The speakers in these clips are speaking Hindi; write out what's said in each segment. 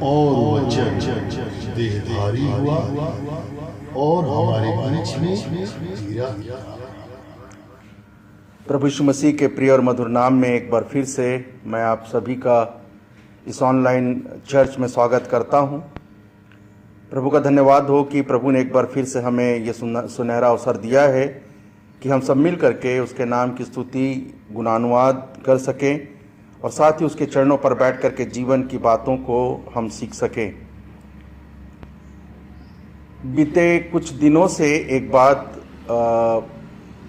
और वचन देहधारी हुआ और हमारे बीच में जीरा। प्रभु यीशु मसीह के प्रिय और मधुर नाम में एक बार फिर से मैं आप सभी का इस ऑनलाइन चर्च में स्वागत करता हूं। प्रभु का धन्यवाद हो कि प्रभु ने एक बार फिर से हमें ये सुनहरा अवसर दिया है कि हम सब मिल करके उसके नाम की स्तुति गुणानुवाद कर सकें और साथ ही उसके चरणों पर बैठ करके जीवन की बातों को हम सीख सकें। बीते कुछ दिनों से एक बात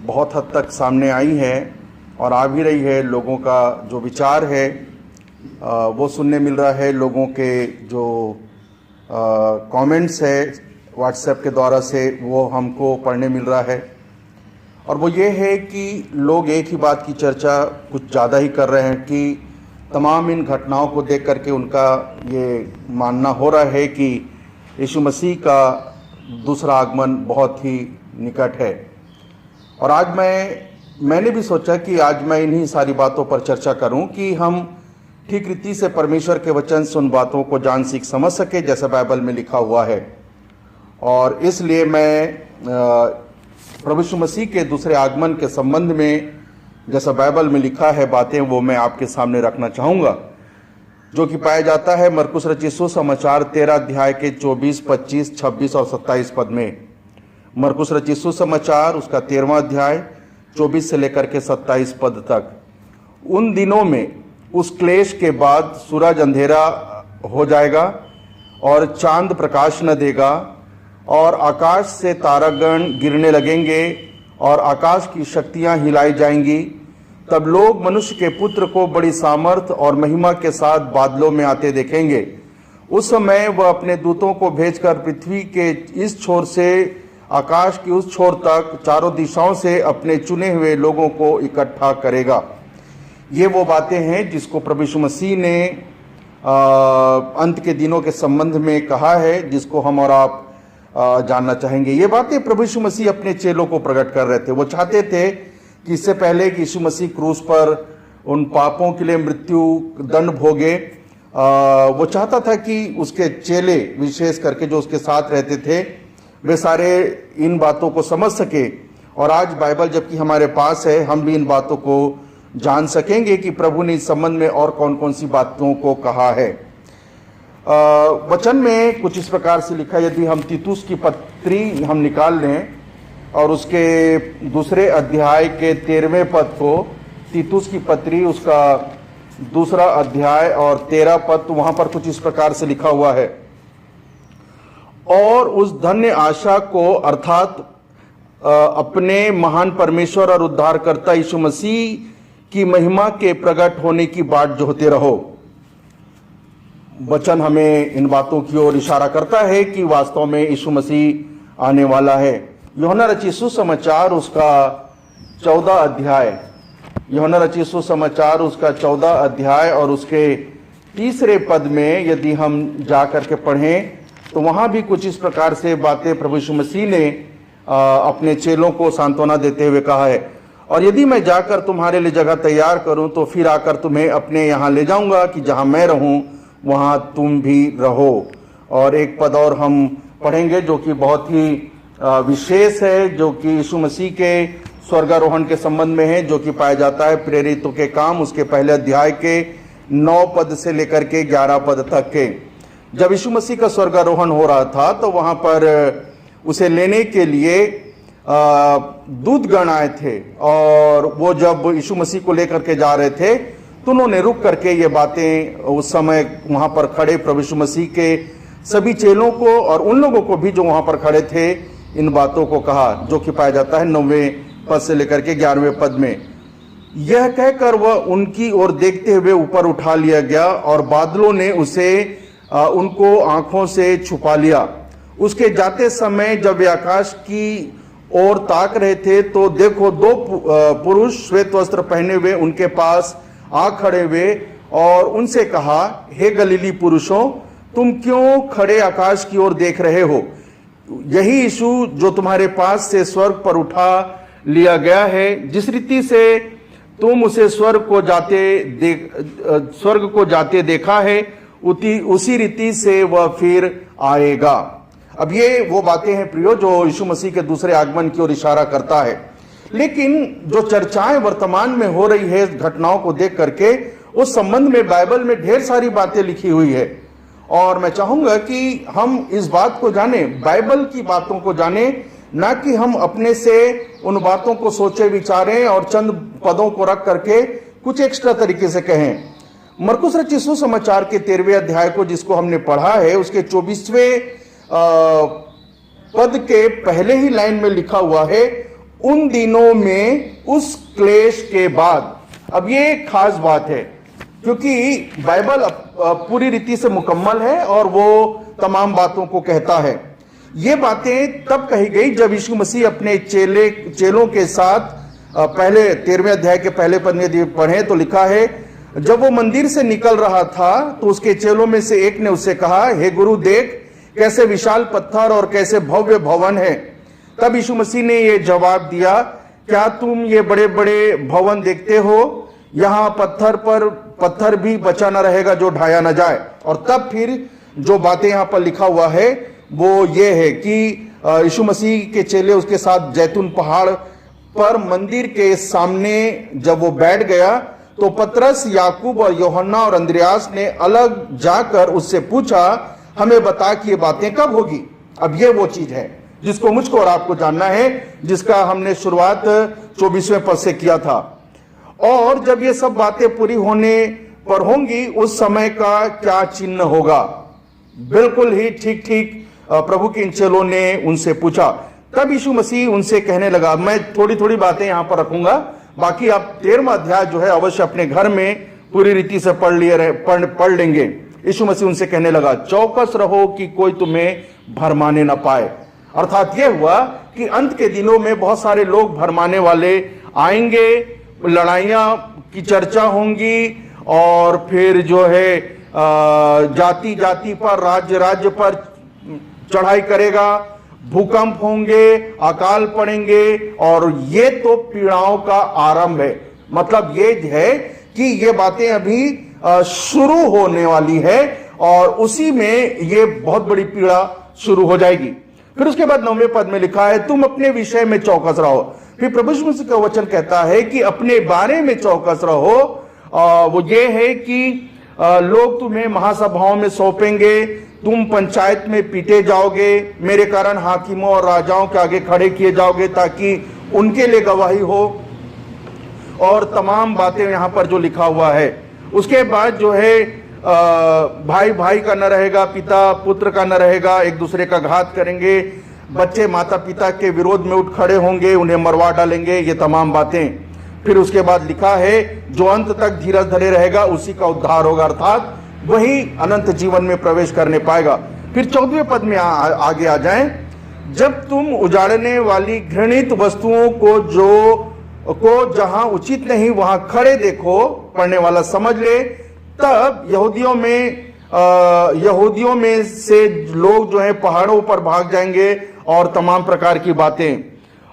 बहुत हद तक सामने आई है और आ भी रही है। लोगों का जो विचार है वो सुनने मिल रहा है। लोगों के जो कमेंट्स है व्हाट्सएप के द्वारा से वो हमको पढ़ने मिल रहा है और वो ये है कि लोग एक ही बात की चर्चा कुछ ज़्यादा ही कर रहे हैं कि तमाम इन घटनाओं को देख करके उनका ये मानना हो रहा है कि यीशु मसीह का दूसरा आगमन बहुत ही निकट है। और आज मैंने भी सोचा कि आज मैं इन्हीं सारी बातों पर चर्चा करूं कि हम ठीक रीति से परमेश्वर के वचन से उन बातों को जान सीख समझ सके जैसा बाइबल में लिखा हुआ है। और इसलिए मैं प्रभु यीशु मसीह के दूसरे आगमन के संबंध में जैसा बाइबल में लिखा है बातें वो मैं आपके सामने रखना चाहूँगा, जो कि पाया जाता है मरकुस रचित सुसमाचार 13 अध्याय के 24, 25, 26 और 27 पद में। मरकुस रचित सुसमाचार उसका 13वां अध्याय 24 से लेकर के 27 पद तक। उन दिनों में उस क्लेश के बाद सूरज अंधेरा हो जाएगा और चांद प्रकाश न देगा और आकाश से तारागण गिरने लगेंगे और आकाश की शक्तियां हिलाई जाएंगी। तब लोग मनुष्य के पुत्र को बड़ी सामर्थ और महिमा के साथ बादलों में आते देखेंगे। उस समय वह अपने दूतों को भेजकर पृथ्वी के इस छोर से आकाश की उस छोर तक चारों दिशाओं से अपने चुने हुए लोगों को इकट्ठा करेगा। ये वो बातें हैं जिसको प्रभु यीशु मसीह ने अंत के दिनों के संबंध में कहा है, जिसको हम और आप जानना चाहेंगे। ये बातें प्रभु यीशु मसीह अपने चेलों को प्रकट कर रहे थे। वो चाहते थे कि इससे पहले कि यीशु मसीह क्रूस पर उन पापों के लिए मृत्यु दंड भोगे, वो चाहता था कि उसके चेले विशेष करके जो उसके साथ रहते थे वे सारे इन बातों को समझ सके। और आज बाइबल जबकि हमारे पास है, हम भी इन बातों को जान सकेंगे कि प्रभु ने इस संबंध में और कौन कौन सी बातों को कहा है। वचन में कुछ इस प्रकार से लिखा, यदि हम तीतुस की पत्री हम निकाल लें और उसके दूसरे अध्याय के 13वें पद को, तीतुस की पत्री उसका दूसरा अध्याय और 13 पद, तो वहां पर कुछ इस प्रकार से लिखा हुआ है। और उस धन्य आशा को अर्थात अपने महान परमेश्वर और उद्धारकर्ता यीशु मसीह की महिमा के प्रकट होने की बाट जोहते रहो। वचन हमें इन बातों की ओर इशारा करता है कि वास्तव में यीशु मसीह आने वाला है। यूहन्ना रचित सुसमाचार उसका 14 अध्याय, यूहन्ना रचित सुसमाचार उसका 14 अध्याय और उसके 3 पद में यदि हम जा करके पढ़ें तो वहां भी कुछ इस प्रकार से बातें प्रभु यीशु मसीह ने अपने चेलों को सांत्वना देते हुए कहा है। और यदि मैं जाकर तुम्हारे लिए जगह तैयार करूं तो फिर आकर तुम्हें अपने यहाँ ले जाऊंगा कि जहां मैं रहूं वहां तुम भी रहो। और एक पद और हम पढ़ेंगे जो कि बहुत ही विशेष है, जो कि यीशु मसीह के स्वर्गारोहण के संबंध में है, जो कि पाया जाता है प्रेरितों के काम उसके पहले अध्याय के 9 पद से लेकर के 11 पद तक के। जब यीशु मसीह का स्वर्गारोहण हो रहा था तो वहां पर उसे लेने के लिए दूतगण आए थे और वो जब यीशु मसीह को लेकर के जा रहे थे तो उन्होंने रुक करके ये बातें उस समय वहां पर खड़े प्रभु यीशु मसीह के सभी चेलों को और उन लोगों को भी जो वहां पर खड़े थे इन बातों को कहा, जो कि पाया जाता है 9वें पद से लेकर के 11वें पद में। यह कहकर वह उनकी ओर देखते हुए ऊपर उठा लिया गया और बादलों ने उसे उनको आंखों से छुपा लिया। उसके जाते समय जब वे आकाश की ओर ताक रहे थे तो देखो 2 पुरुष श्वेत वस्त्र पहने हुए उनके पास आ खड़े हुए और उनसे कहा, हे गलीली पुरुषों, तुम क्यों खड़े आकाश की ओर देख रहे हो? यही यीशु जो तुम्हारे पास से स्वर्ग पर उठा लिया गया है, जिस रीति से तुम उसे स्वर्ग को जाते देखा है, उसी रीति से वह फिर आएगा। अब ये वो बातें हैं प्रियो जो यीशु मसीह के दूसरे आगमन की ओर इशारा करता है। लेकिन जो चर्चाएं वर्तमान में हो रही है घटनाओं को देख करके, उस संबंध में बाइबल में ढेर सारी बातें लिखी हुई है और मैं चाहूंगा कि हम इस बात को जाने, बाइबल की बातों को जाने, ना कि हम अपने से उन बातों को सोचे विचारें और चंद पदों को रख करके कुछ एक्स्ट्रा तरीके से कहें। मरकुस रचित सुसमाचार के 13वें अध्याय को जिसको हमने पढ़ा है, उसके 24वें पद के पहले ही लाइन में लिखा हुआ है, उन दिनों में उस क्लेश के बाद। अब ये खास बात है क्योंकि बाइबल पूरी रीति से मुकम्मल है और वो तमाम बातों को कहता है। ये बातें तब कही गई जब यीशु मसीह अपने चेलों के साथ, पहले 13वें अध्याय के पहले पद में पढ़े तो लिखा है, जब वो मंदिर से निकल रहा था तो उसके चेलों में से एक ने उससे कहा, हे गुरु देख कैसे विशाल पत्थर और कैसे भव्य भवन है। तब यीशु मसीह ने ये जवाब दिया, क्या तुम ये बड़े बड़े भवन देखते हो? यहाँ पत्थर भी बचा न रहेगा जो ढाया न जाए। और तब फिर जो बातें यहाँ पर लिखा हुआ है वो ये है कि यीशु मसीह के चेले उसके साथ जैतून पहाड़ पर मंदिर के सामने जब वो बैठ गया तो पतरस, याकूब और यूहन्ना और अंद्रयास ने अलग जाकर उससे पूछा, हमें बता कि ये बातें कब होगी। अब ये वो चीज है जिसको मुझको और आपको जानना है, जिसका हमने शुरुआत 24वें पद से किया था। और जब ये सब बातें पूरी होने पर होंगी उस समय का क्या चिन्ह होगा। बिल्कुल ही ठीक ठीक प्रभु के इन चेलों ने उनसे पूछा। तब यीशु मसीह उनसे कहने लगा, मैं थोड़ी थोड़ी बातें यहां पर रखूंगा, बाकी आप 13वां अध्याय जो है अवश्य अपने घर में पूरी रीति से पढ़ लेंगे। यीशु मसीह उनसे कहने लगा, चौकस रहो कि कोई तुम्हें भरमाने ना पाए। अर्थात यह हुआ कि अंत के दिनों में बहुत सारे लोग भरमाने वाले आएंगे, लड़ाइयां की चर्चा होंगी और फिर जो है जाति जाति पर, राज्य राज्य पर चढ़ाई करेगा, भूकंप होंगे, अकाल पड़ेंगे और ये तो पीड़ाओं का आरंभ है। मतलब ये है कि ये बातें अभी शुरू होने वाली है और उसी में ये बहुत बड़ी पीड़ा शुरू हो जाएगी। फिर उसके बाद 9वें पद में लिखा है, तुम अपने विषय में चौकस रहो। फिर प्रभु यीशु मसीह का वचन कहता है कि अपने बारे में चौकस रहो। वो ये है कि लोग तुम्हें महासभाओं में सौंपेंगे, तुम पंचायत में पीटे जाओगे, मेरे कारण हाकिमों और राजाओं के आगे खड़े किए जाओगे ताकि उनके लिए गवाही हो, और तमाम बातें यहां पर जो लिखा हुआ है। उसके बाद जो है भाई भाई का न रहेगा, पिता पुत्र का न रहेगा, एक दूसरे का घात करेंगे, बच्चे माता पिता के विरोध में उठ खड़े होंगे, उन्हें मरवा डालेंगे, ये तमाम बातें। फिर उसके बाद लिखा है, जो अंत तक धीरज धरे रहेगा उसी का उद्धार होगा, अर्थात वही अनंत जीवन में प्रवेश करने पाएगा। फिर 14वें पद में आगे आ जाएं, जब तुम उजाड़ने वाली घृणित वस्तुओं को जहां उचित नहीं वहां खड़े देखो, पढ़ने वाला समझ ले, तब यहूदियों में से लोग जो है पहाड़ों पर भाग जाएंगे और तमाम प्रकार की बातें।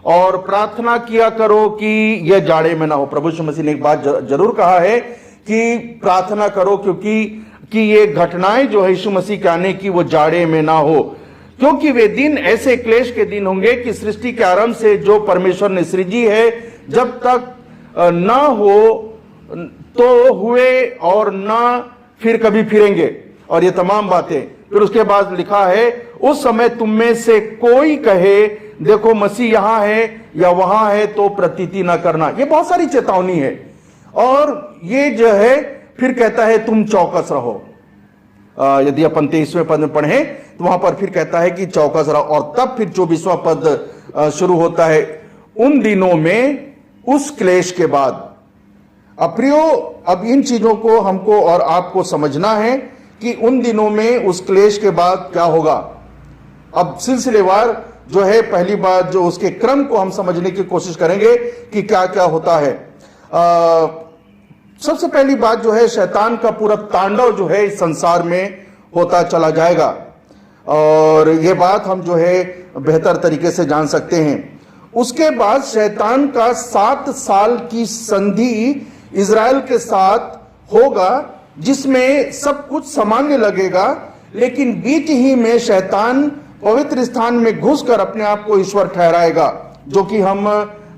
और प्रार्थना किया करो कि यह जाड़े में ना हो। प्रभु यीशु मसीह ने एक बात जरूर कहा है कि प्रार्थना करो कि ये घटनाएं जो है यीशु मसीह के आने की वो जाड़े में ना हो, क्योंकि वे दिन ऐसे क्लेश के दिन होंगे कि सृष्टि के आरंभ से जो परमेश्वर ने सृजी है जब तक ना हो तो हुए और ना फिर कभी फिरेंगे, और ये तमाम बातें। फिर उसके बाद लिखा है, उस समय तुम में से कोई कहे देखो मसीह यहां है या वहां है तो प्रतीति ना करना। ये बहुत सारी चेतावनी है और ये जो है फिर कहता है तुम चौकस रहो। यदि अपन 23वें पद में पढ़े तो वहां पर फिर कहता है कि चौकस रहो, और तब फिर 24वां पद शुरू होता है, उन दिनों में उस क्लेश के बाद। अब प्रियो, अब इन चीजों को हमको और आपको समझना है कि उन दिनों में उस क्लेश के बाद क्या होगा। अब सिलसिलेवार जो है पहली बात जो उसके क्रम को हम समझने की कोशिश करेंगे कि क्या क्या होता है। सबसे पहली बात जो है, शैतान का पूरा तांडव जो है इस संसार में होता चला जाएगा, और यह बात हम जो है बेहतर तरीके से जान सकते हैं। उसके बाद शैतान का 7 साल की संधि इजराइल के साथ होगा, जिसमें सब कुछ सामान्य लगेगा, लेकिन बीच ही में शैतान पवित्र स्थान में घुसकर अपने आप को ईश्वर ठहराएगा, जो कि हम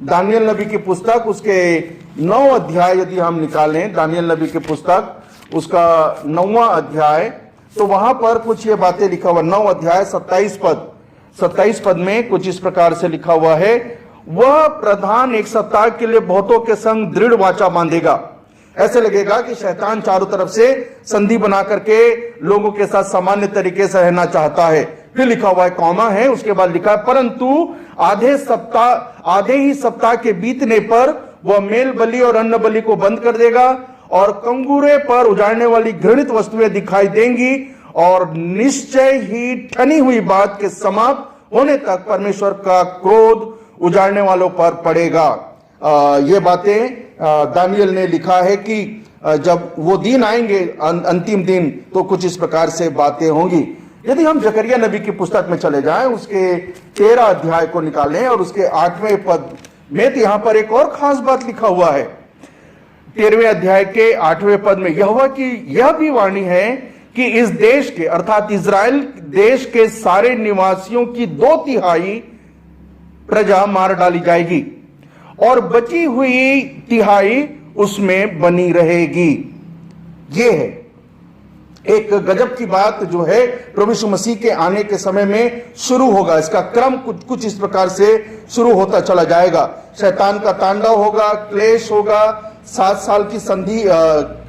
दानियल नबी की पुस्तक उसके 9 अध्याय यदि हम निकालें, दानियल नबी की पुस्तक उसका 9वां अध्याय, तो वहां पर कुछ ये बातें लिखा हुआ, 9 अध्याय 27 पद में कुछ इस प्रकार से लिखा हुआ है, वह प्रधान एक सप्ताह के लिए बहुतों के संग दृढ़ वाचा बांधेगा। ऐसे लगेगा कि शैतान चारों तरफ से संधि बना करके लोगों के साथ सामान्य तरीके से रहना चाहता है। फिर लिखा हुआ है, कॉमा है, उसके बाद लिखा है, परंतु आधे ही सप्ताह के बीतने पर वह मेल बलि और अन्न बलि को बंद कर देगा और कंगूरे पर उजाड़ने वाली घृणित वस्तुएं दिखाई देंगी और निश्चय ही ठनी हुई बात के समाप्त होने तक परमेश्वर का क्रोध उजाड़ने वालों पर पड़ेगा। ये बातें दानियल ने लिखा है कि जब वो दिन आएंगे अंतिम दिन, तो कुछ इस प्रकार से बातें होंगी। यदि हम जकरिया नबी की पुस्तक में चले जाएं, उसके 13 अध्याय को निकालें और उसके 8वें पद में, तो यहां पर एक और खास बात लिखा हुआ है। 13वें अध्याय के 8वें पद में यहोवा की यह भी वाणी है कि इस देश के अर्थात इजराइल देश के सारे निवासियों की 2/3 प्रजा मार डाली जाएगी और बची हुई 1/3 उसमें बनी रहेगी। यह है एक गजब की बात जो है प्रभु यीशु मसीह के आने के समय में शुरू होगा। इसका क्रम कुछ इस प्रकार से शुरू होता चला जाएगा। शैतान का तांडव होगा, क्लेश होगा, 7 साल की संधि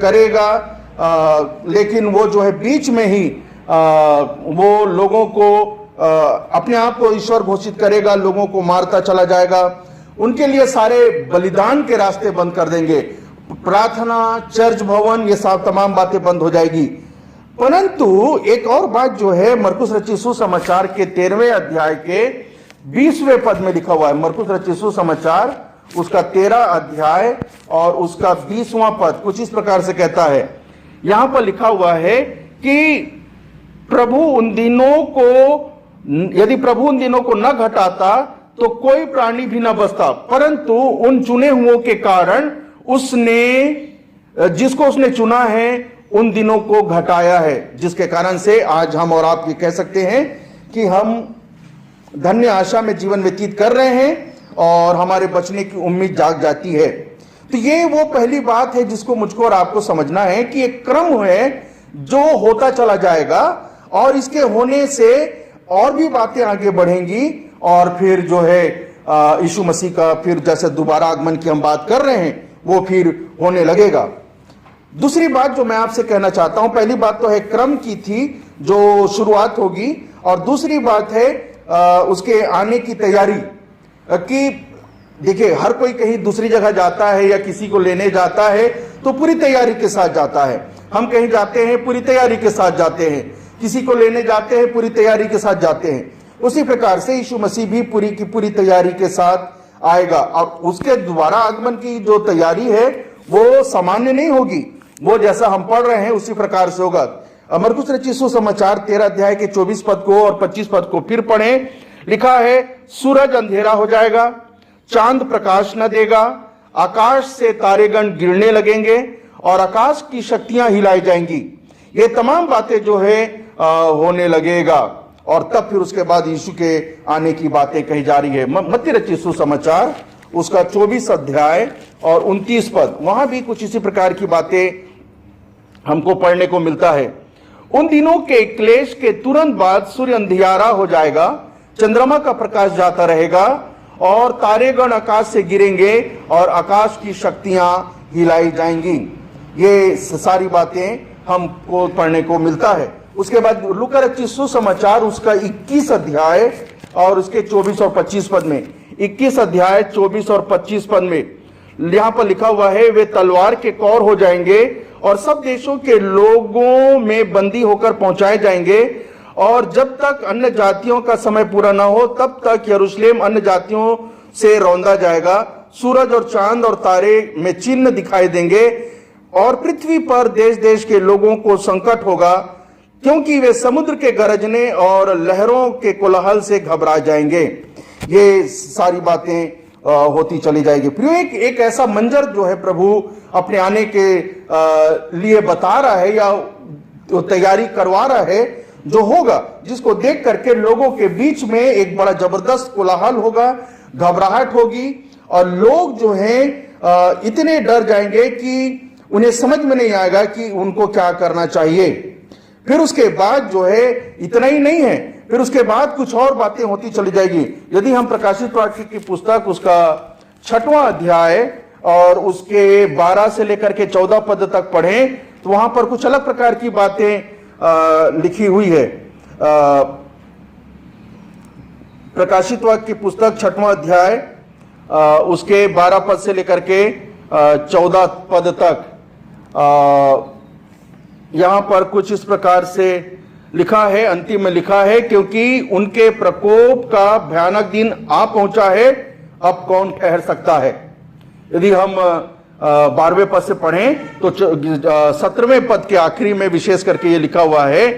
करेगा, लेकिन वो जो है बीच में ही वो लोगों को अपने आप को ईश्वर घोषित करेगा, लोगों को मारता चला जाएगा, उनके लिए सारे बलिदान के रास्ते बंद कर देंगे, प्रार्थना, चर्च भवन, ये सब तमाम बातें बंद हो जाएगी। परंतु एक और बात जो है मरकुस रचित सुसमाचार के 13वें अध्याय के 20वें पद में लिखा हुआ है। मरकुस रचित सुसमाचार उसका 13 अध्याय और उसका 20वां पद कुछ इस प्रकार से कहता है। यहां पर लिखा हुआ है कि प्रभु उन दिनों को, यदि प्रभु उन दिनों को न घटाता तो कोई प्राणी भी न बचता, परंतु उन चुने हुओं के कारण उसने, जिसको उसने चुना है, उन दिनों को घटाया है, जिसके कारण से आज हम और आप ये कह सकते हैं कि हम धन्य आशा में जीवन व्यतीत कर रहे हैं और हमारे बचने की उम्मीद जाग जाती है। तो ये वो पहली बात है जिसको मुझको और आपको समझना है कि एक क्रम है जो होता चला जाएगा और इसके होने से और भी बातें आगे बढ़ेंगी और फिर जो है यीशु मसीह का फिर जैसे दोबारा आगमन की हम बात कर रहे हैं वो फिर होने लगेगा। दूसरी बात जो मैं आपसे कहना चाहता हूं, पहली बात तो है क्रम की थी जो शुरुआत होगी, और दूसरी बात है उसके आने की तैयारी कि देखिए हर कोई कहीं दूसरी जगह जाता है या किसी को लेने जाता है तो पूरी तैयारी के साथ जाता है। हम कहीं जाते हैं पूरी तैयारी के साथ जाते हैं, किसी को लेने जाते हैं पूरी तैयारी के साथ जाते हैं। उसी प्रकार से यीशु मसीह भी पूरी की पूरी तैयारी के साथ आएगा और उसके दोबारा आगमन की जो तैयारी है वो सामान्य नहीं होगी, वो जैसा हम पढ़ रहे हैं उसी प्रकार से होगा। मरकुस रचित सुसमाचार 13 अध्याय के 24 पद को और 25 पद को फिर पढ़ें। लिखा है, सूरज अंधेरा हो जाएगा, चांद प्रकाश न देगा, आकाश से तारेगण गिरने लगेंगे और आकाश की शक्तियां हिलाई जाएंगी। ये तमाम बातें जो है होने लगेगा और तब फिर उसके बाद यीशु के आने की बातें कही जा रही है। मत्ती रचित सुसमाचार उसका 24 अध्याय और 29 पद, वहां भी कुछ इसी प्रकार की बातें हमको पढ़ने को मिलता है। उन दिनों के क्लेश के तुरंत बाद सूर्य अंधियारा हो जाएगा, चंद्रमा का प्रकाश जाता रहेगा और तारेगण आकाश से गिरेंगे और आकाश की शक्तियां हिलाई जाएंगी। ये सारी बातें हमको पढ़ने को मिलता है। उसके बाद लूका रचित सुसमाचार उसका 21 अध्याय और उसके 24 और 25 पद में, 21 अध्याय 24 और 25 पद में यहां पर लिखा हुआ है, वे तलवार के कौर हो जाएंगे और सब देशों के लोगों में बंदी होकर पहुंचाए जाएंगे और जब तक अन्य जातियों का समय पूरा ना हो तब तक यरूशलेम अन्य जातियों से रौंदा जाएगा। सूरज और चांद और तारे में चिन्ह दिखाई देंगे और पृथ्वी पर देश देश के लोगों को संकट होगा, क्योंकि वे समुद्र के गरजने और लहरों के कोलाहल से घबरा जाएंगे। ये सारी बातें होती चली जाएगी। प्रियो, एक ऐसा मंजर जो है प्रभु अपने आने के लिए बता रहा है या तैयारी करवा रहा है, जो होगा, जिसको देख करके लोगों के बीच में एक बड़ा जबरदस्त कोलाहल होगा, घबराहट होगी, और लोग जो हैं इतने डर जाएंगे कि उन्हें समझ में नहीं आएगा कि उनको क्या करना चाहिए। फिर उसके बाद जो है इतना ही नहीं है, फिर उसके बाद कुछ और बातें होती चली जाएगी। यदि हम प्रकाशित वाक्य की पुस्तक उसका 6वां अध्याय और उसके 12 से लेकर के 14 पद तक पढ़ें तो वहां पर कुछ अलग प्रकार की बातें लिखी हुई है। प्रकाशित वाक्य की पुस्तक 6वां अध्याय उसके 12 पद से लेकर के 14 पद तक यहां पर कुछ इस प्रकार से लिखा है, अंतिम में लिखा है, क्योंकि उनके प्रकोप का भयानक दिन आ पहुंचा है, अब कौन ठहर सकता है। यदि हम 12वें पद से पढ़ें तो 17वें पद के आखिरी में विशेष करके ये लिखा हुआ है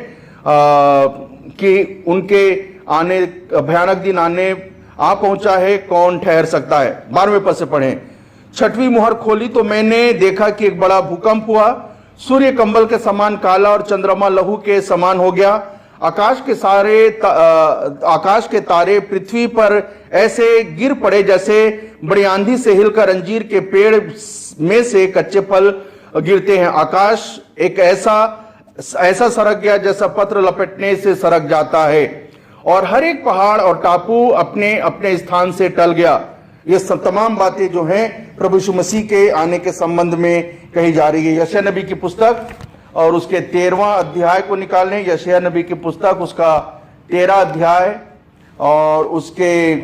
कि उनके आने भयानक दिन आने आ पहुंचा है, कौन ठहर सकता है। 12वें पद से पढ़ें। 6वीं मुहर खोली तो मैंने देखा कि एक बड़ा भूकंप हुआ, सूर्य कंबल के समान काला और चंद्रमा लहू के समान हो गया। आकाश के तारे पृथ्वी पर ऐसे गिर पड़े जैसे बड़ी आंधी से हिलकर अंजीर के पेड़ में से कच्चे फल गिरते हैं। आकाश एक ऐसा सरक गया जैसा पत्र लपेटने से सरक जाता है, और हर एक पहाड़ और टापू अपने अपने स्थान से टल गया। ये सब तमाम बातें जो हैं प्रभु यीशु मसीह के आने के संबंध में कही जा रही है। यशायाह नबी की पुस्तक और उसके 13वां अध्याय को निकालें। यशायाह नबी की पुस्तक उसका 13 अध्याय और उसके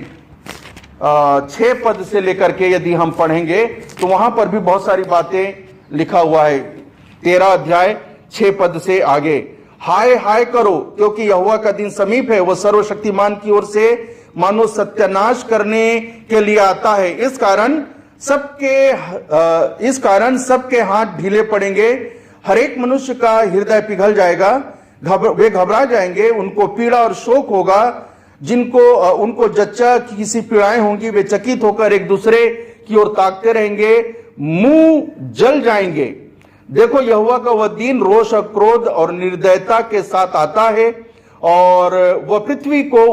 6 पद से लेकर के यदि हम पढ़ेंगे तो वहां पर भी बहुत सारी बातें लिखा हुआ है। 13 अध्याय 6 पद से आगे, हाय हाय करो क्योंकि यहोवा का दिन समीप है, वह सर्वशक्तिमान की ओर से मानो सत्यानाश करने के लिए आता है। इस कारण सबके हाथ ढीले पड़ेंगे, हर एक मनुष्य का हृदय पिघल जाएगा, वे घबरा जाएंगे, उनको पीड़ा और शोक होगा, उनको जच्चा किसी पीड़ाएं होंगी, वे चकित होकर एक दूसरे की ओर ताकते रहेंगे, मुंह जल जाएंगे। देखो, यहोवा का वह दिन रोष और क्रोध और निर्दयता के साथ आता है, और वह पृथ्वी को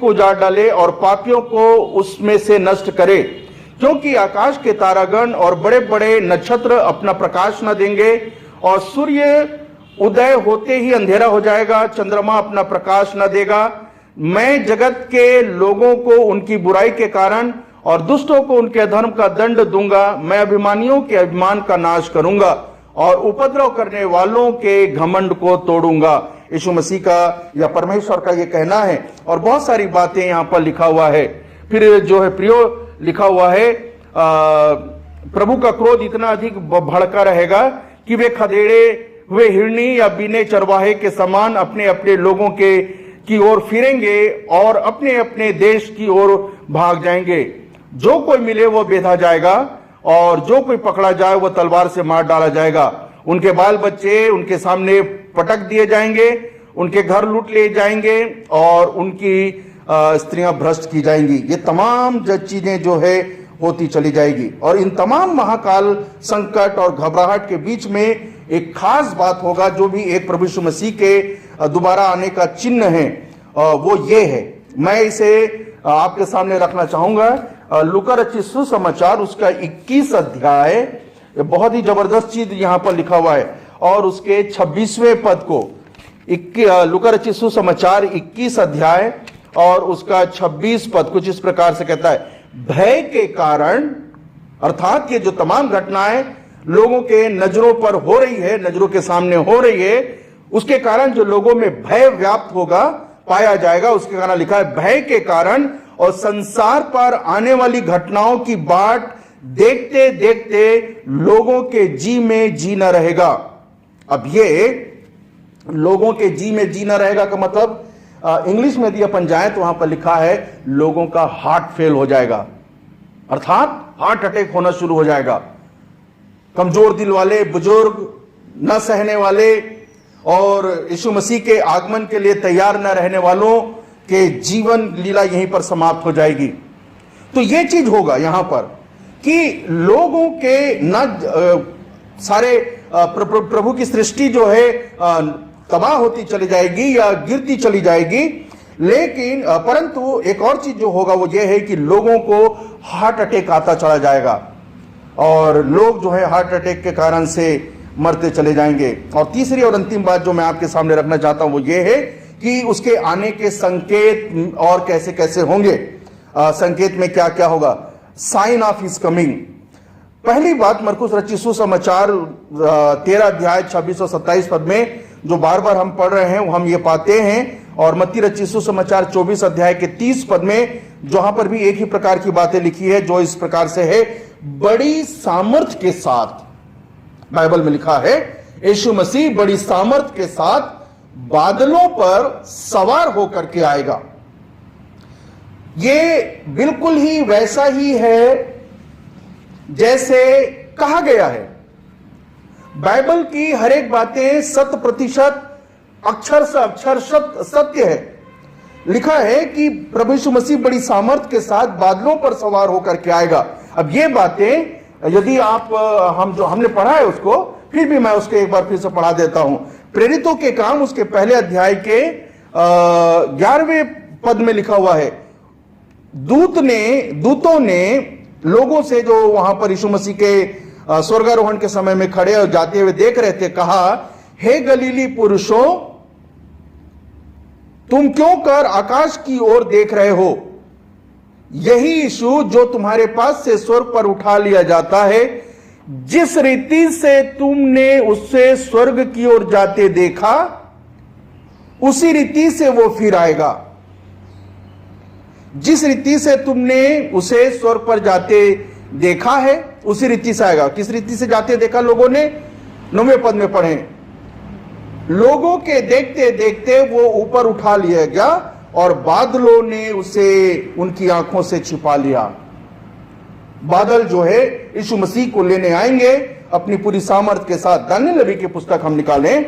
उजाड़ डाले और पापियों को उसमें से नष्ट करे, क्योंकि आकाश के तारागण और बड़े बड़े नक्षत्र अपना प्रकाश न देंगे, और सूर्य उदय होते ही अंधेरा हो जाएगा, चंद्रमा अपना प्रकाश न देगा। मैं जगत के लोगों को उनकी बुराई के कारण और दुष्टों को उनके अधर्म का दंड दूंगा। मैं अभिमानियों के अभिमान का नाश करूंगा और उपद्रव करने वालों के घमंड को तोड़ूंगा। यीशु मसीह का या परमेश्वर का ये कहना है, और बहुत सारी बातें यहां पर लिखा हुआ है। फिर जो है प्रियो लिखा हुआ है, प्रभु का क्रोध इतना अधिक भड़का रहेगा कि वे खदेड़े हुए हिरनी या बीने चरवाहे के समान अपने अपने लोगों की ओर फिरेंगे और अपने अपने देश की ओर भाग जाएंगे। जो कोई मिले वो बेधा जाएगा, और जो कोई पकड़ा जाए वो तलवार से मार डाला जाएगा। उनके बाल बच्चे उनके सामने पटक दिए जाएंगे, उनके घर लूट लिए जाएंगे, और उनकी स्त्रियां भ्रष्ट की जाएंगी। ये तमाम चीजें जो है होती चली जाएगी। और इन तमाम महाकाल संकट और घबराहट के बीच में एक खास बात होगा, जो भी एक प्रभु यीशु मसीह के दोबारा आने का चिन्ह है, वो ये है। मैं इसे आपके सामने रखना चाहूंगा। लूका रचित सुसमाचार उसका 21 अध्याय, बहुत ही जबरदस्त चीज यहां पर लिखा हुआ है, और उसके 26वें पद को, लूका रचित सुसमाचार 21 अध्याय और उसका 26 पद कुछ इस प्रकार से कहता है, भय के कारण, अर्थात ये जो तमाम घटनाएं लोगों के नजरों पर हो रही है, नजरों के सामने हो रही है, उसके कारण जो लोगों में भय व्याप्त होगा, पाया जाएगा। उसके कारण लिखा है, भय के कारण और संसार पर आने वाली घटनाओं की बाट देखते देखते लोगों के जी में जी न रहेगा। अब ये लोगों के जी में जी न रहेगा का मतलब, इंग्लिश में यदि अपन जाए तो वहां पर लिखा है, लोगों का हार्ट फेल हो जाएगा, अर्थात हार्ट अटैक होना शुरू हो जाएगा। कमजोर दिल वाले, बुजुर्ग, न सहने वाले और यीशु मसीह के आगमन के लिए तैयार न रहने वालों के जीवन लीला यहीं पर समाप्त हो जाएगी। तो ये चीज होगा यहां पर कि लोगों के न सारे प्रभु की सृष्टि जो है तबाह होती चली जाएगी या गिरती चली जाएगी, लेकिन परंतु एक और चीज जो होगा वो ये है कि लोगों को हार्ट अटैक आता चला जाएगा और लोग जो है हार्ट अटैक के कारण से मरते चले जाएंगे। और तीसरी और अंतिम बात जो मैं आपके सामने रखना चाहता हूं वो ये है कि उसके आने के संकेत और कैसे कैसे होंगे। संकेत में क्या क्या होगा, साइन ऑफ हिज कमिंग। पहली बात मरकुस रचित सुसमाचार 13 अध्याय 26 और 27 पद में जो बार बार हम पढ़ रहे हैं हम ये पाते हैं, और मत्ती रचित सुसमाचार 24 अध्याय के 30 पद में जहां पर भी एक ही प्रकार की बातें लिखी है जो इस प्रकार से है, बड़ी सामर्थ के साथ। बाइबल में लिखा है यीशु मसीह बड़ी सामर्थ के साथ बादलों पर सवार होकर के आएगा। ये बिल्कुल ही वैसा ही है जैसे कहा गया है। बाइबल की हर एक बातें 100% अक्षर से अक्षर सत्य है। लिखा है कि प्रभु यीशु मसीह बड़ी सामर्थ के साथ बादलों पर सवार होकर के आएगा। अब ये बातें यदि आप हमने पढ़ा है उसको, फिर भी मैं उसको एक बार फिर से पढ़ा देता हूं। प्रेरितों के काम उसके पहले अध्याय के 11वें पद में लिखा हुआ है, दूतों ने लोगों से जो वहां पर यीशु मसीह के स्वर्गारोहण के समय में खड़े और जाते हुए देख रहे थे, कहा, हे गलीली पुरुषों, तुम क्यों कर आकाश की ओर देख रहे हो? यही यीशु जो तुम्हारे पास से स्वर्ग पर उठा लिया जाता है, जिस रीति से तुमने उससे स्वर्ग की ओर जाते देखा, उसी रीति से वो फिर आएगा। जिस रीति से तुमने उसे स्वर्ग पर जाते देखा है उसी रीति से आएगा। किस रीति से जाते देखा लोगों ने? 9वें पद में पढ़े, लोगों के देखते देखते वो ऊपर उठा लिया गया और बादलों ने उसे उनकी आंखों से छिपा लिया। बादल जो है यीशु मसीह को लेने आएंगे अपनी पूरी सामर्थ के साथ। दानियेल नबी की पुस्तक हम निकालें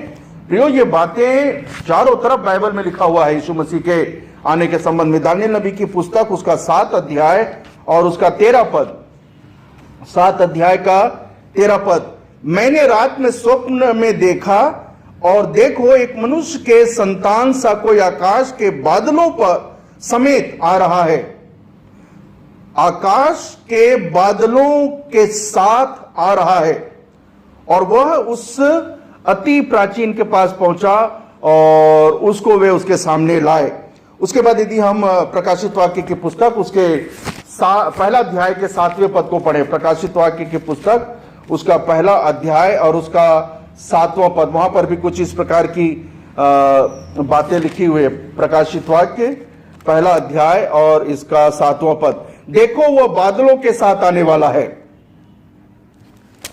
प्रियो, ये बातें चारों तरफ बाइबल में लिखा हुआ है यीशु मसीह के आने के संबंध में। दानियेल नबी की पुस्तक उसका 7 अध्याय और उसका 13 पद, 7 अध्याय का 13 पद, मैंने रात में स्वप्न में देखा और देखो एक मनुष्य के संतान सा कोई आकाश के बादलों पर समेत आ रहा है। आकाश के बादलों के साथ आ रहा है और वह उस अति प्राचीन के पास पहुंचा और उसको वे उसके सामने लाए। उसके बाद यदि हम प्रकाशित वाक्य की पुस्तक उसके पहला अध्याय के 7वें पद को पढ़े, प्रकाशित वाक्य की पुस्तक उसका पहला अध्याय और उसका 7वां पद, वहां पर भी कुछ इस प्रकार की बातें लिखी हुई है। प्रकाशित वाक्य पहला अध्याय और इसका 7वां पद, देखो वह बादलों के साथ आने वाला है।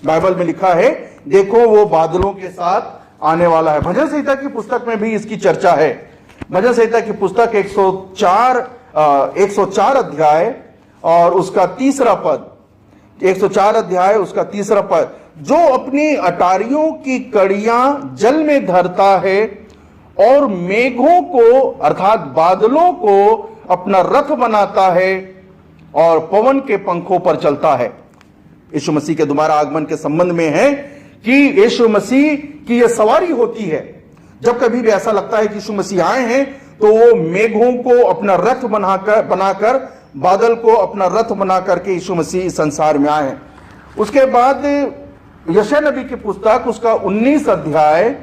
बाइबल में लिखा है देखो वो बादलों के साथ आने वाला है। भजन संहिता की पुस्तक में भी इसकी चर्चा है। भजन संहिता की पुस्तक 104 अध्याय और उसका 3रा पद, 104 अध्याय उसका 3रा पद, जो अपनी अटारियों की कड़ियां जल में धरता है और मेघों को अर्थात बादलों को अपना रथ बनाता है और पवन के पंखों पर चलता है। यीशु मसीह के दोबारा आगमन के संबंध में है कि यीशु मसीह की यह सवारी होती है। जब कभी भी ऐसा लगता है कि यीशु मसीह आए हैं तो वो मेघों को अपना रथ बनाकर बादल को अपना रथ बना करके यीशु मसीह संसार में आए हैं। उसके बाद यशायाह नबी की पुस्तक उसका 19 अध्याय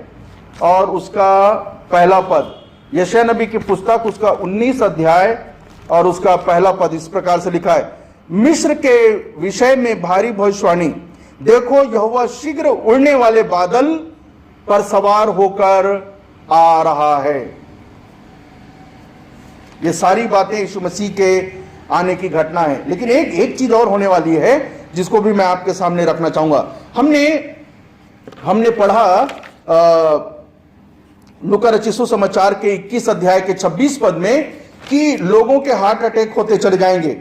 और उसका पहला पद, यशायाह नबी की पुस्तक उसका 19 अध्याय और उसका पहला पद इस प्रकार से लिखा है, मिस्र के विषय में भारी भविष्यवाणी, देखो यहोवा शीघ्र उड़ने वाले बादल पर सवार होकर आ रहा है। ये सारी बातें यीशु मसीह के आने की घटना है। लेकिन एक चीज और होने वाली है जिसको भी मैं आपके सामने रखना चाहूंगा। हमने पढ़ा लूका रचित सुसमाचार के 21 अध्याय के 26 पद में कि लोगों के हार्ट अटैक होते चले जाएंगे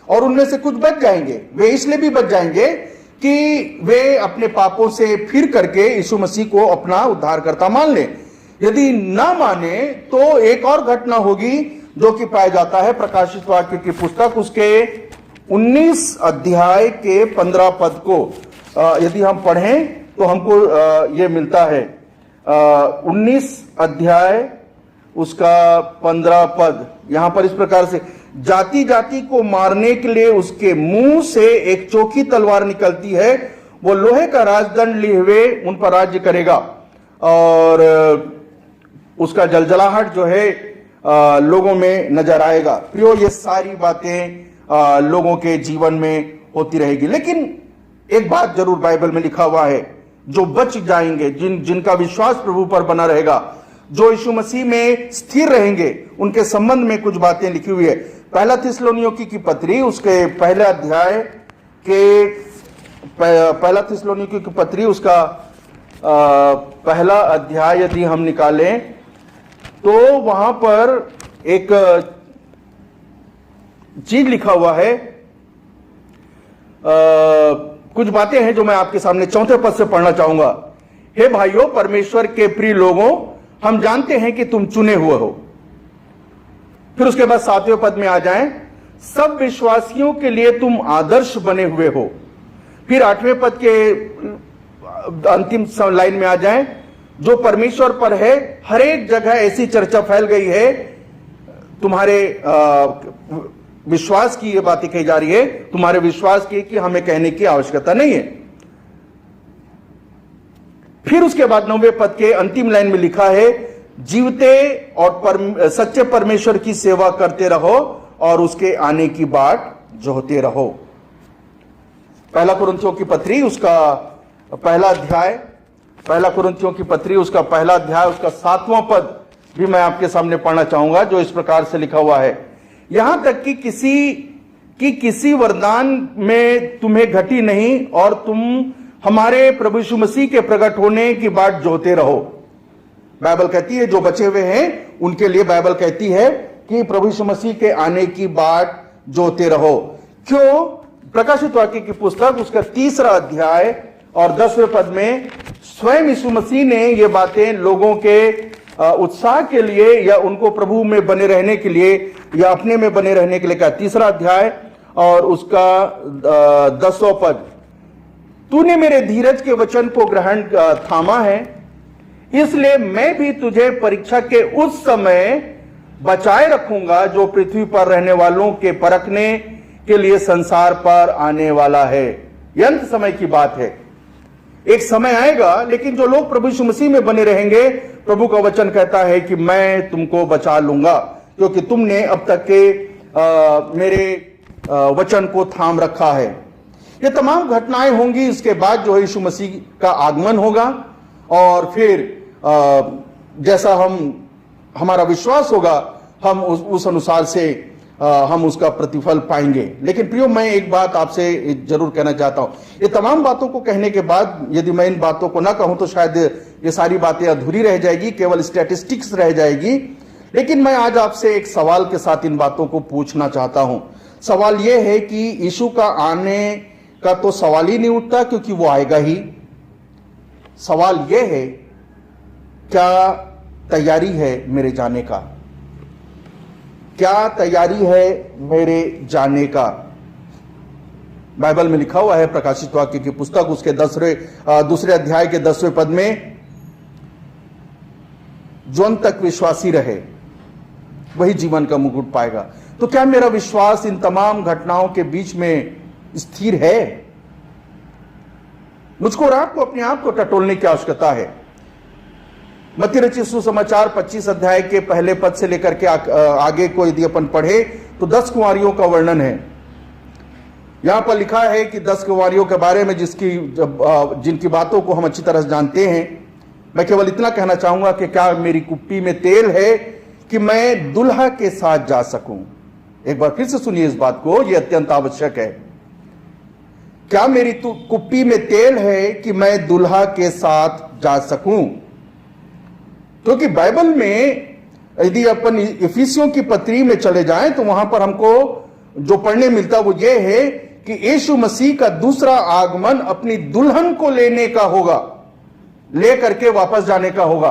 और उनमें से कुछ बच जाएंगे। वे इसलिए भी बच जाएंगे कि वे अपने पापों से फिर करके यीशु मसीह को अपना उद्धारकर्ता मान लें। यदि ना माने तो एक और घटना होगी जो कि पाया जाता है प्रकाशित वाक्य की पुस्तक उसके 19 अध्याय के 15 पद को यदि हम पढ़ें तो हमको ये मिलता है। 19 अध्याय उसका 15 पद यहां पर इस प्रकार से, जाति जाति को मारने के लिए उसके मुंह से एक चोखी तलवार निकलती है, वो लोहे का राजदंड लिए हुए उन पर राज्य करेगा, और उसका जलजलाहट जो है लोगों में नजर आएगा। प्रियो, ये सारी बातें लोगों के जीवन में होती रहेगी, लेकिन एक बात जरूर बाइबल में लिखा हुआ है, जो बच जाएंगे, जिनका विश्वास प्रभु पर बना रहेगा, जो यीशु मसीह में स्थिर रहेंगे, उनके संबंध में कुछ बातें लिखी हुई है। पहला थिस्सलुनीकी की पत्री उसके पहले अध्याय के पहला थिस्सलुनीकी की पत्री उसका पहला अध्याय यदि हम निकालें तो वहां पर एक चीज लिखा हुआ है। कुछ बातें हैं जो मैं आपके सामने 4 पद से पढ़ना चाहूंगा। हे भाइयों, परमेश्वर के प्रिय लोगों, हम जानते हैं कि तुम चुने हुए हो। फिर उसके बाद 7वें पद में आ जाएं, सब विश्वासियों के लिए तुम आदर्श बने हुए हो। फिर 8वें पद के अंतिम लाइन में आ जाएं, जो परमेश्वर पर है, हर एक जगह ऐसी चर्चा फैल गई है, तुम्हारे विश्वास की ये बातें कही जा रही है, तुम्हारे विश्वास की, कि हमें कहने की आवश्यकता नहीं है। फिर उसके बाद 9वें पद के अंतिम लाइन में लिखा है, जीवते और सच्चे परमेश्वर की सेवा करते रहो और उसके आने की बाट जोहते रहो। पहला कुरिन्थियों की पत्री उसका पहला अध्याय, पहला कुरिन्थियों की पत्री उसका पहला अध्याय उसका 7वां पद भी मैं आपके सामने पढ़ना चाहूंगा, जो इस प्रकार से लिखा हुआ है, यहां तक कि किसी वरदान में तुम्हें घटी नहीं, और तुम हमारे प्रभु यीशु मसीह के प्रकट होने की बाट जोहते रहो। बाइबल कहती है जो बचे हुए हैं उनके लिए बाइबल कहती है कि प्रभु यीशु मसीह के आने की बाट जोहते रहो। क्यों? प्रकाशित वाक्य की पुस्तक उसका 3रा अध्याय और 10वें पद में स्वयं यीशु मसीह ने ये बातें लोगों के उत्साह के लिए या उनको प्रभु में बने रहने के लिए या अपने में बने रहने के लिए कहा। 3रा अध्याय और उसका 10वां पद, तूने मेरे धीरज के वचन को ग्रहण थामा है, इसलिए मैं भी तुझे परीक्षा के उस समय बचाए रखूंगा जो पृथ्वी पर रहने वालों के परखने के लिए संसार पर आने वाला है। यह अंत समय की बात है। एक समय आएगा, लेकिन जो लोग प्रभु यीशु मसीह में बने रहेंगे, प्रभु का वचन कहता है कि मैं तुमको बचा लूंगा, क्योंकि तुमने अब तक के मेरे वचन को थाम रखा है। ये तमाम घटनाएं होंगी। इसके बाद जो है यीशु मसीह का आगमन होगा, और फिर जैसा हमारा विश्वास होगा, हम उस अनुसार से हम उसका प्रतिफल पाएंगे। लेकिन प्रियो, मैं एक बात आपसे जरूर कहना चाहता हूं। ये तमाम बातों को कहने के बाद यदि मैं इन बातों को ना कहूं तो शायद ये सारी बातें अधूरी रह जाएगी, केवल स्टैटिस्टिक्स रह जाएगी। लेकिन मैं आज आपसे एक सवाल के साथ इन बातों को पूछना चाहता हूं। सवाल यह है कि यीशु का आने का तो सवाल ही नहीं उठता, क्योंकि वो आएगा ही। सवाल यह है, क्या तैयारी है मेरे जाने का? क्या तैयारी है मेरे जाने का? बाइबल में लिखा हुआ है, प्रकाशित वाक्य की पुस्तक उसके 2 अध्याय के 10वें पद में, जो अंत तक विश्वासी रहे वही जीवन का मुकुट पाएगा। तो क्या मेरा विश्वास इन तमाम घटनाओं के बीच में स्थिर है? मुझको और आपको अपने आप को टटोलने की आवश्यकता है। मत्ती रचित सुसमाचार 25 अध्याय के पहले पद से लेकर के आगे को यदि अपन पढ़े तो 10 कुंवारियों का वर्णन है। यहां पर लिखा है कि 10 कुंवारियों के बारे में जिनकी बातों को हम अच्छी तरह से जानते हैं। मैं केवल इतना कहना चाहूंगा कि क्या मेरी कुप्पी में तेल है कि मैं दुल्हा के साथ जा सकूं? एक बार फिर से सुनिए इस बात को, यह अत्यंत आवश्यक है। क्या मेरी कुप्पी में तेल है कि मैं दुल्हा के साथ जा सकूं? क्योंकि बाइबल में यदि अपन इफिसियों की पत्री में चले जाएं तो वहां पर हमको जो पढ़ने मिलता वो ये है कि यीशु मसीह का दूसरा आगमन अपनी दुल्हन को लेने का होगा, ले करके वापस जाने का होगा।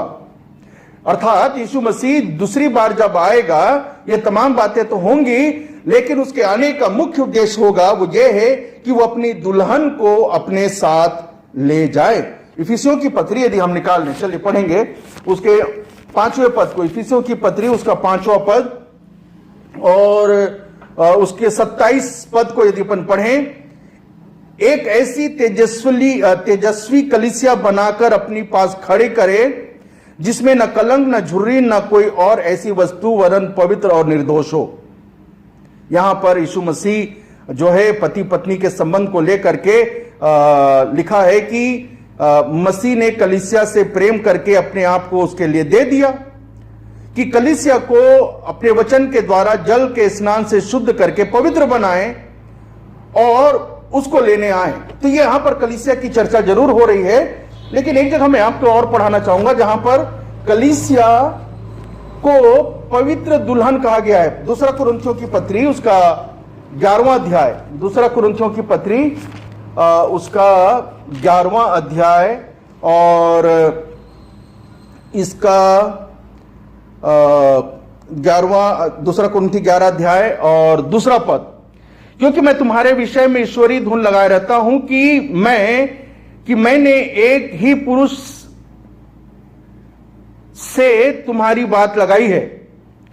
अर्थात यीशु मसीह दूसरी बार जब आएगा, ये तमाम बातें तो होंगी, लेकिन उसके आने का मुख्य उद्देश्य होगा वो ये है कि वो अपनी दुल्हन को अपने साथ ले जाए। इफिसियों की पत्री यदि हम निकाल लें, चलिए पढ़ेंगे उसके 5वें पद को। इफिसियों की पत्री उसका 5वां पद और उसके 27 पद को यदि अपन पढ़ें, एक ऐसी तेजस्वी कलीसिया बनाकर अपनी पास खड़े करे जिसमें न कलंक न झुर्री न कोई और ऐसी वस्तु वरन पवित्र और निर्दोष हो। यहां पर यीशु मसीह जो है पति पत्नी के संबंध को लेकर के लिखा है कि मसीह ने कलीसिया से प्रेम करके अपने आप को उसके लिए दे दिया कि कलीसिया को अपने वचन के द्वारा जल के स्नान से शुद्ध करके पवित्र बनाए और उसको लेने आए। तो ये यहां पर कलीसिया की चर्चा जरूर हो रही है, लेकिन एक जगह मैं आपको और पढ़ाना चाहूंगा जहां पर कलीसिया को पवित्र दुल्हन कहा गया है। दूसरा कुरिन्थियों की पत्री उसका 11वां अध्याय, दूसरा कुरिन्थियों की पत्री उसका 11वां अध्याय और इसका 11वां दूसरा कुरिन्थी 11 अध्याय और दूसरा पद, क्योंकि मैं तुम्हारे विषय में ईश्वरीय धुन लगाए रहता हूं कि मैंने एक ही पुरुष से तुम्हारी बात लगाई है।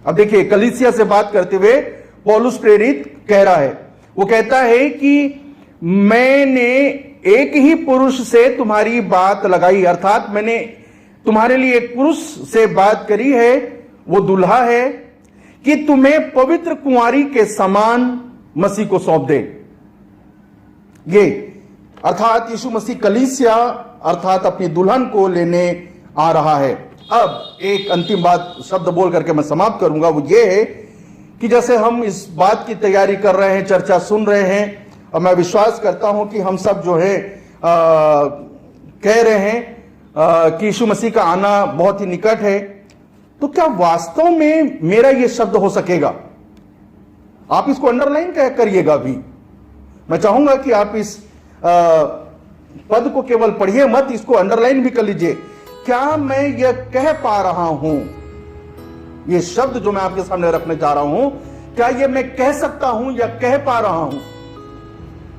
अब देखिए कलीसिया से बात करते हुए पौलुस प्रेरित कह रहा है, वो कहता है कि मैंने एक ही पुरुष से तुम्हारी बात लगाई, अर्थात मैंने तुम्हारे लिए एक पुरुष से बात करी है, वो दुल्हा है, कि तुम्हें पवित्र कुंवारी के समान मसीह को सौंप दे। ये अर्थात यीशु मसीह कलीसिया अर्थात अपनी दुल्हन को लेने आ रहा है। अब एक अंतिम बात शब्द बोल करके मैं समाप्त करूंगा, वो ये है कि जैसे हम इस बात की तैयारी कर रहे हैं, चर्चा सुन रहे हैं, और मैं विश्वास करता हूं कि हम सब जो है कह रहे हैं कि यीशु मसीह का आना बहुत ही निकट है, तो क्या वास्तव में मेरा यह शब्द हो सकेगा? आप इसको अंडरलाइन करिएगा भी। मैं चाहूंगा कि आप इस पद को केवल पढ़िए मत, इसको अंडरलाइन भी कर लीजिए। क्या मैं यह कह पा रहा हूं, यह शब्द जो मैं आपके सामने रखने जा रहा हूं, क्या यह मैं कह सकता हूं या कह पा रहा हूं?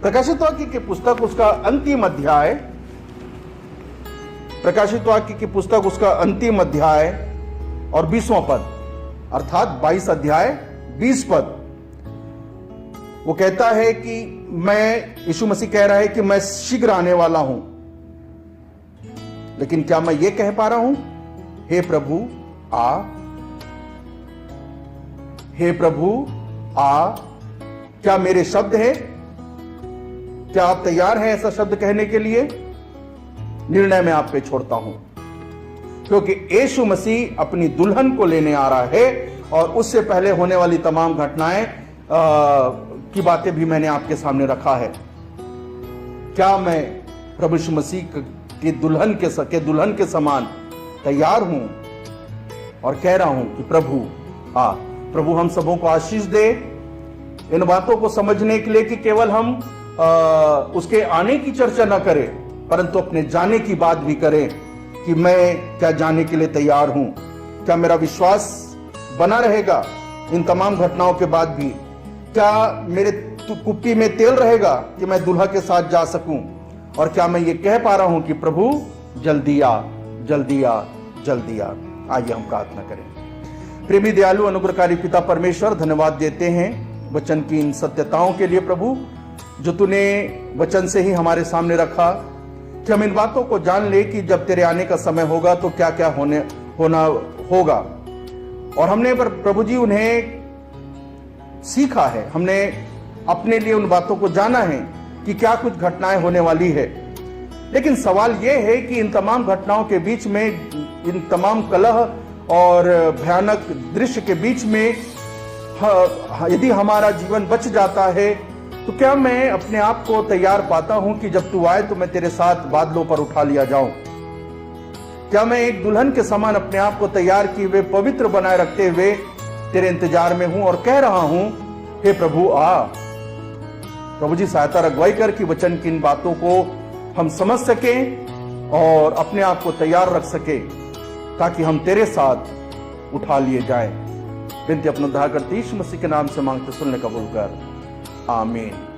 प्रकाशित वाक्य की पुस्तक उसका अंतिम अध्याय, प्रकाशित वाक्य की पुस्तक उसका अंतिम अध्याय और 20वां पद, अर्थात 22 अध्याय 20 पद, वो कहता है कि यीशु मसीह कह रहा है कि मैं शीघ्र आने वाला हूं, लेकिन क्या मैं ये कह पा रहा हूं, हे प्रभु आ, हे प्रभु आ? क्या मेरे शब्द है? क्या आप तैयार हैं ऐसा शब्द कहने के लिए? निर्णय मैं आप पे छोड़ता हूं, क्योंकि यीशु मसीह अपनी दुल्हन को लेने आ रहा है और उससे पहले होने वाली तमाम घटनाएं की बातें भी मैंने आपके सामने रखा है। क्या मैं प्रभु यीशु मसीह की दुल्हन के समान तैयार हूं और कह रहा हूं कि प्रभु आ? प्रभु हम सबों को आशीष दे इन बातों को समझने के लिए कि केवल हम उसके आने की चर्चा न करें, परंतु अपने जाने की बात भी करें कि मैं क्या जाने के लिए तैयार हूं। क्या मेरा विश्वास बना रहेगा इन तमाम घटनाओं के बाद भी? क्या मेरे कुप्पी में तेल रहेगा कि मैं दुल्हा के साथ जा सकूं? और क्या मैं ये कह पा रहा हूं कि प्रभु जल्दी आ, जल्दी आ, जल्दी आ? आइए हम प्रार्थना करें। प्रेमी दयालु अनुग्रहकारी पिता परमेश्वर, धन्यवाद देते हैं वचन की इन सत्यताओं के लिए प्रभु, जो तूने वचन से ही हमारे सामने रखा, कि हम इन बातों को जान ले कि जब तेरे आने का समय होगा तो क्या क्या होना होगा। और हमने प्रभु जी उन्हें सीखा है, हमने अपने लिए उन बातों को जाना है कि क्या कुछ घटनाएं होने वाली है। लेकिन सवाल यह है कि इन तमाम घटनाओं के बीच में, इन तमाम कलह और भयानक दृश्य के बीच में यदि हमारा जीवन बच जाता है, तो क्या मैं अपने आप को तैयार पाता हूं कि जब तू आए तो मैं तेरे साथ बादलों पर उठा लिया जाऊं? क्या मैं एक दुल्हन के समान अपने आप को तैयार किए हुए, पवित्र बनाए रखते हुए तेरे इंतजार में हूं और कह रहा हूं, हे प्रभु आ? प्रभु जी सहायता रखवाई कर कि वचन की इन बातों को हम समझ सकें और अपने आप को तैयार रख सकें, ताकि हम तेरे साथ उठा लिए जाएं। विनती अपने उद्धारकर्ता यीशु मसीह के नाम से मांगते सुनने कबूल कर, आमीन।